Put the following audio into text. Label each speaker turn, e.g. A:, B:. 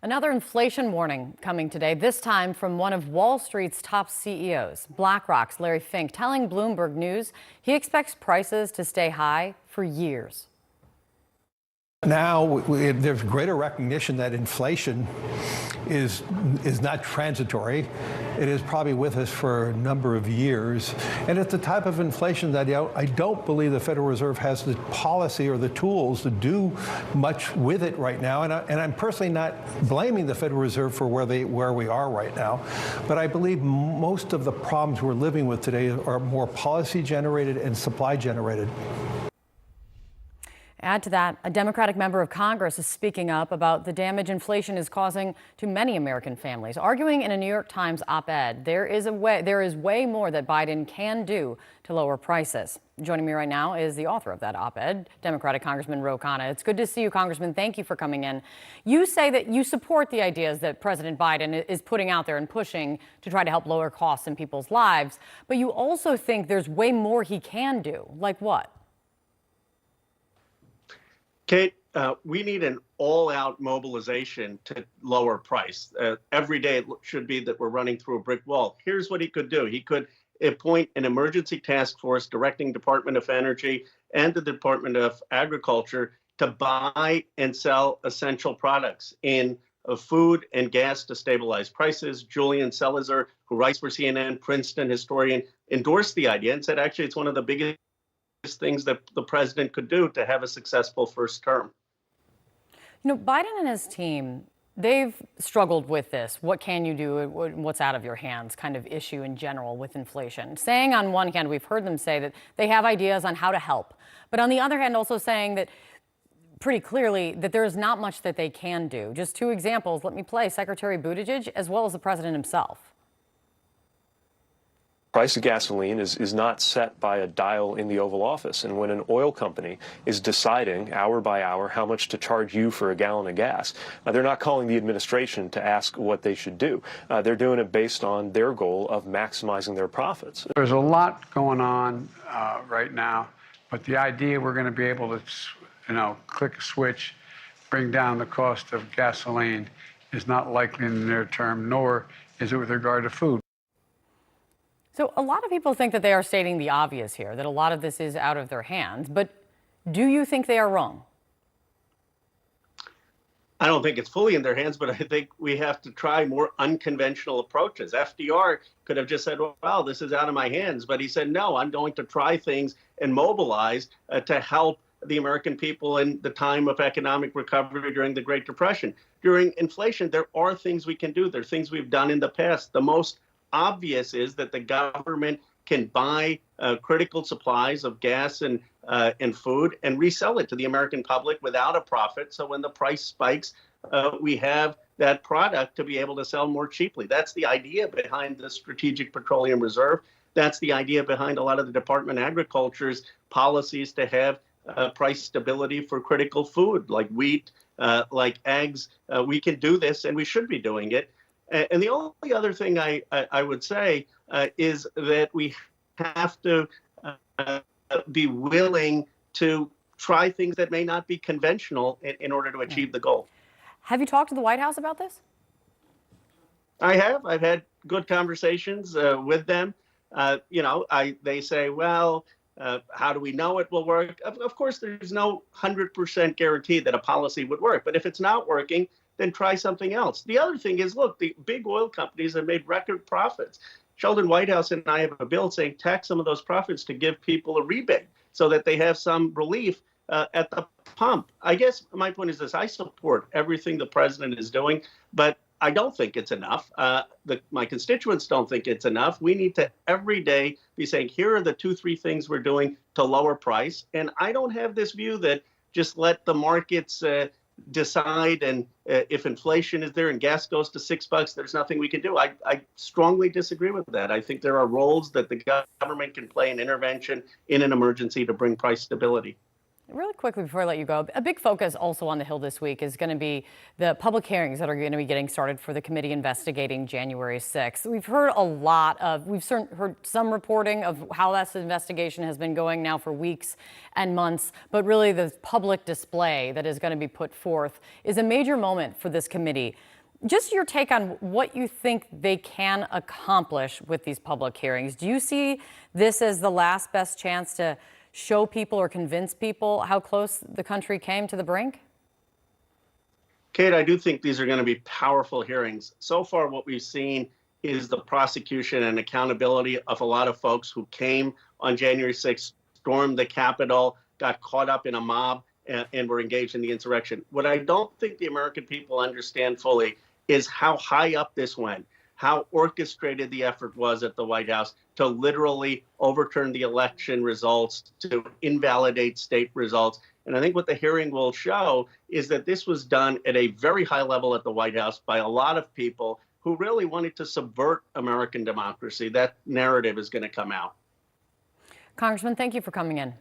A: Another inflation warning coming today, this time from one of Wall Street's top CEOs, BlackRock's Larry Fink, telling Bloomberg News he expects prices to stay high for years.
B: Now there's greater recognition that inflation is not transitory. It is probably with us for a number of years. And it's the type of inflation that I don't believe the Federal Reserve has the policy or the tools to do much with it right now. And I'm personally not blaming the Federal Reserve for where we are right now. But I believe most of the problems we're living with today are more policy generated and supply generated.
A: Add to that, a Democratic member of Congress is speaking up about the damage inflation is causing to many American families, arguing in a New York Times op-ed there is way more that Biden can do to lower prices. Joining me right now is the author of that op-ed, Democratic Congressman Khanna. It's good to see you, Congressman. Thank you for coming in. You say that you support the ideas that President Biden is putting out there and pushing to try to help lower costs in people's lives, but you also think there's way more he can do. Like what?
C: Kate, we need an all-out mobilization to lower price. Every day it should be that we're running through a brick wall. Here's what he could do. He could appoint an emergency task force directing Department of Energy and the Department of Agriculture to buy and sell essential products in food and gas to stabilize prices. Julian Salazar, who writes for CNN, Princeton historian, endorsed the idea and said, actually, it's one of the biggest things that the president could do to have a successful first term.
A: You know, Biden and his team, they've struggled with this. What can you do? What's out of your hands kind of issue in general with inflation. Saying on one hand, we've heard them say that they have ideas on how to help. But on the other hand, also saying that pretty clearly that there is not much that they can do. Just two examples. Let me play Secretary Buttigieg as well as the president himself.
D: Price of gasoline is not set by a dial in the Oval Office. And when an oil company is deciding hour by hour how much to charge you for a gallon of gas, they're not calling the administration to ask what they should do. They're doing it based on their goal of maximizing their profits.
E: There's a lot going on right now, but the idea we're going to be able to, click a switch, bring down the cost of gasoline is not likely in the near term, nor is it with regard to food.
A: So a lot of people think that they are stating the obvious here, that a lot of this is out of their hands. But do you think they are wrong?
C: I don't think it's fully in their hands, but I think we have to try more unconventional approaches. FDR could have just said, well, this is out of my hands. But he said, no, I'm going to try things and mobilize to help the American people in the time of economic recovery during the Great Depression. During inflation, there are things we can do. There are things we've done in the past. The most obvious is that the government can buy critical supplies of gas and food and resell it to the American public without a profit. So when the price spikes, we have that product to be able to sell more cheaply. That's the idea behind the Strategic Petroleum Reserve. That's the idea behind a lot of the Department of Agriculture's policies to have price stability for critical food like wheat, like eggs. We can do this, and we should be doing it. And the only other thing I would say is that we have to be willing to try things that may not be conventional in order to achieve the goal.
A: Have you talked to the White House about this?
C: I have. I've had good conversations with them. They say, well, how do we know it will work? Of course, there's no 100% guarantee that a policy would work. But if it's not working, then try something else. The other thing is, look, the big oil companies have made record profits. Sheldon Whitehouse and I have a bill saying tax some of those profits to give people a rebate so that they have some relief at the pump. I guess my point is this. I support everything the president is doing, but I don't think it's enough. My constituents don't think it's enough. We need to every day be saying, here are the 2-3 things we're doing to lower price. And I don't have this view that just let the markets decide, and if inflation is there and gas goes to $6, there's nothing we can do. I strongly disagree with that. I think there are roles that the government can play in intervention in an emergency to bring price stability.
A: Really quickly before I let you go, a big focus also on the Hill this week is going to be the public hearings that are going to be getting started for the committee investigating January 6th. We've heard heard some reporting of how that investigation has been going now for weeks and months, but really the public display that is going to be put forth is a major moment for this committee. Just your take on what you think they can accomplish with these public hearings. Do you see this as the last best chance to show people or convince people how close the country came to the brink?
C: Kate, I do think these are going to be powerful hearings. So far, what we've seen is the prosecution and accountability of a lot of folks who came on January 6th, stormed the Capitol, got caught up in a mob, and were engaged in the insurrection. What I don't think the American people understand fully is how high up this went, how orchestrated the effort was at the White House to literally overturn the election results, to invalidate state results. And I think what the hearing will show is that this was done at a very high level at the White House by a lot of people who really wanted to subvert American democracy. That narrative is going to come out.
A: Congressman, thank you for coming in.